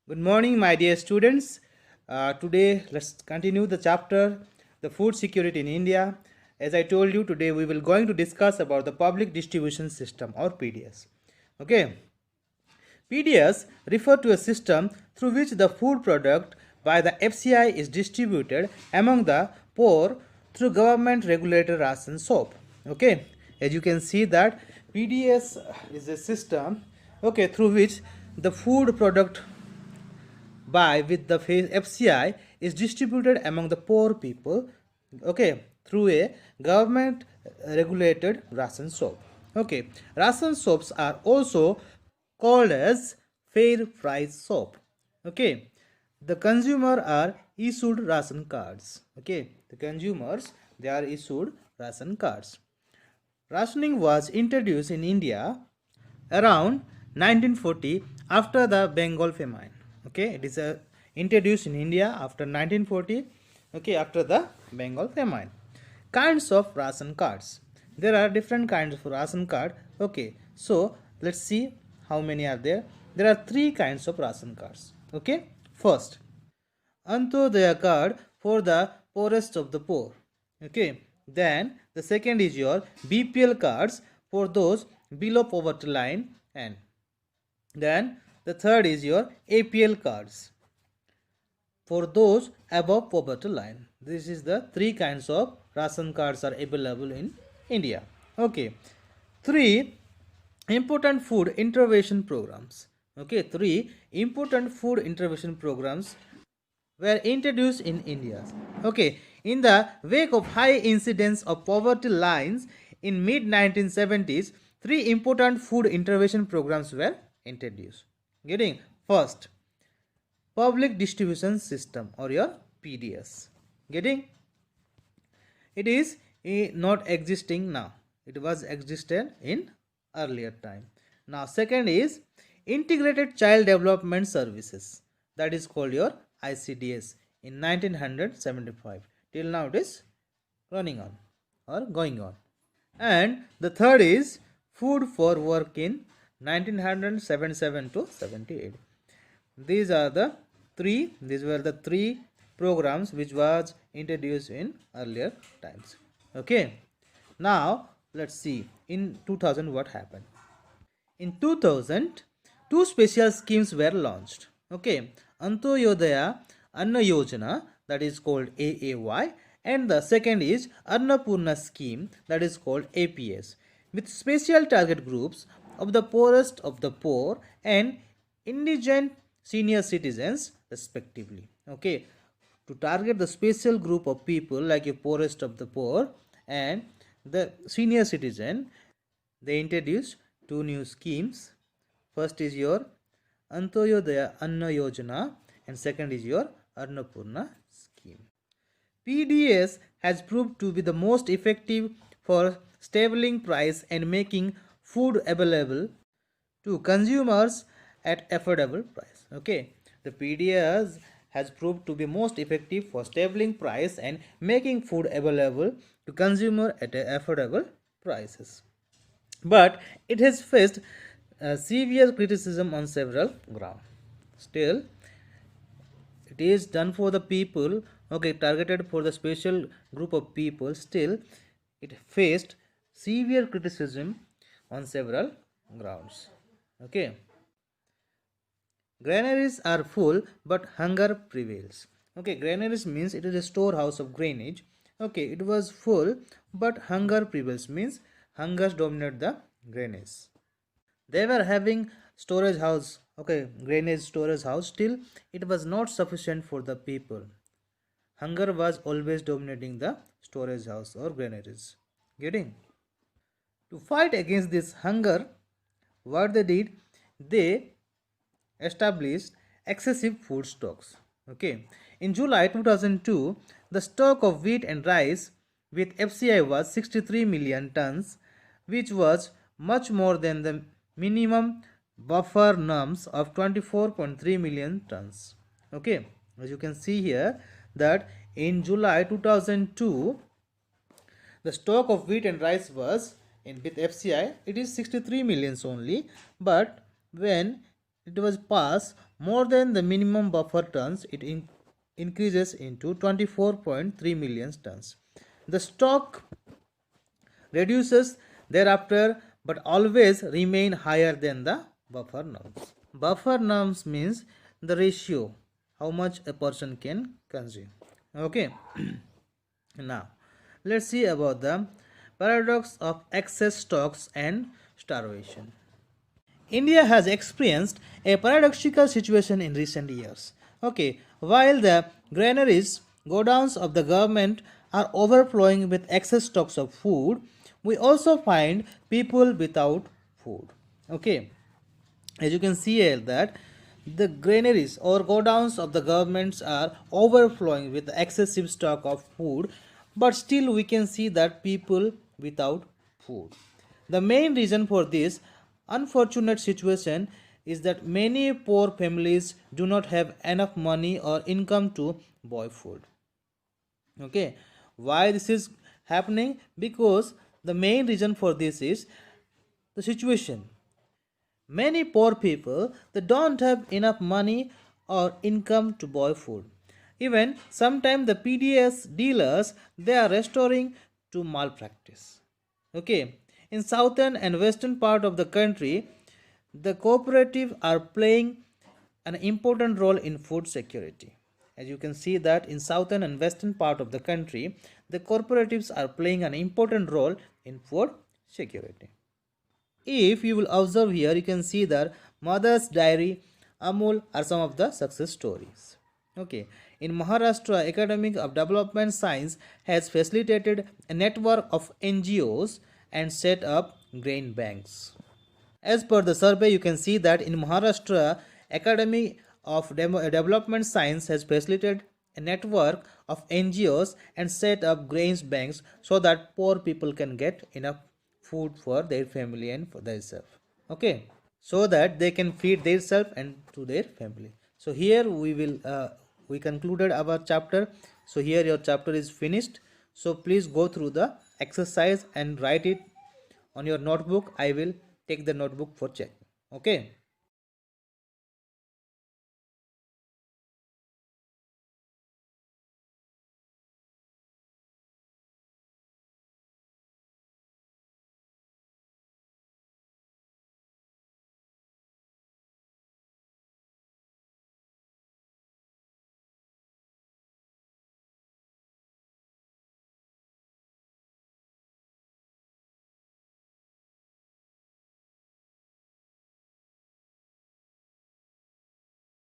Good morning, my dear students. Today, let's continue the chapter, the food security in India. As I told you, today we will going to discuss about the public distribution system or PDS. Okay, PDS refer to a system through which the food product by the FCI is distributed among the poor through government regulated ration shop. Okay, as you can see that PDS is a system, okay, through which the food product by with the FCI is distributed among the poor people, okay, through a government regulated ration shop. Okay, ration shops are also called as fair price shop. Okay, the consumer are issued ration cards. Okay, the consumers, they are issued ration cards. Rationing was introduced in India around 1940 after the Bengal famine. Okay, it is introduced in India after 1940. Okay, after the Bengal famine. Kinds of ration cards. There are different kinds of ration card. Okay, so let's see how many are there. There are three kinds of ration cards. Okay, first, Antyodaya card for the poorest of the poor. Okay. Then the second is your BPL cards for those below poverty line, and then the third is your APL cards for those above poverty line. This is the three kinds of ration cards are available in India. Okay. Three important food intervention programs. Okay, three important food intervention programs were introduced in India. Okay, in the wake of high incidence of poverty lines in mid 1970s, three important food intervention programs were introduced. Getting first, public distribution system or your PDS. Getting it is not existing now. It was existed in earlier time. Now second is integrated child development services, that is called your ICDS in 1975. Till now it is running on or going on. And the third is food for work in 1977 to 78. These were the three programs which was introduced in earlier times. Okay, now let's see in 2000 what happened. In 2000, two special schemes were launched. Okay, Antyodaya Anna Yojana, that is called AAY, and the second is Annapurna scheme, that is called APS, with special target groups of the poorest of the poor and indigent senior citizens respectively. Okay, to target the special group of people like a poorest of the poor and the senior citizen, they introduced two new schemes. First is your Antyodaya Anna Yojana and second is your Annapurna scheme. PDS has proved to be the most effective for stabilizing price and making food available to consumers at affordable price. Okay, the PDS has proved to be most effective for stabilizing price and making food available to consumer at affordable prices, but it has faced severe criticism on several grounds. Still, it is done for the people, okay, targeted for the special group of people. Still, it faced severe criticism on several grounds. Okay, granaries are full, but hunger prevails. Okay, granaries means it is a storehouse of grainage. Okay, it was full, but hunger prevails means hunger dominate the grainage. They were having storage house, okay, grainage storage house. Still, it was not sufficient for the people. Hunger was always dominating the storage house or granaries. Getting? To fight against this hunger, what they did, they established excessive food stocks. Okay, in July 2002, the stock of wheat and rice with FCI was 63 million tons, which was much more than the minimum buffer norms of 24.3 million tons. Okay, as you can see here that in July 2002, the stock of wheat and rice was in with FCI, it is 63 millions only, but when it was passed more than the minimum buffer tons, it increases into 24.3 million tons. The stock reduces thereafter but always remain higher than the buffer norms. Buffer norms means the ratio how much a person can consume. Okay. Now let's see about the paradox of excess stocks and starvation. India has experienced a paradoxical situation in recent years. Okay, while the granaries, godowns of the government are overflowing with excess stocks of food, we also find people without food. Okay, as you can see here that the granaries or godowns of the governments are overflowing with excessive stock of food, but still we can see that people without food. The main reason for this unfortunate situation is that many poor families do not have enough money or income to buy food. Okay, why this is happening? Because the main reason for this is the situation. Many poor people they don't have enough money or income to buy food. Even sometimes the PDS dealers they are restoring to malpractice. Okay, in southern and western part of the country, the cooperative are playing an important role in food security. As you can see that in southern and western part of the country, the cooperatives are playing an important role in food security. If you will observe here, you can see that Mother's Dairy, Amul are some of the success stories. Okay, in Maharashtra, Academy of Development Science has facilitated a network of NGOs and set up grain banks. As per the survey, you can see that in Maharashtra, Academy of Development Science has facilitated a network of NGOs and set up grains banks so that poor people can get enough food for their family and for themselves. Okay, so that they can feed themselves and to their family. So here we concluded our chapter. So here your chapter is finished. So please go through the exercise and write it on your notebook. I will take the notebook for check. Okay.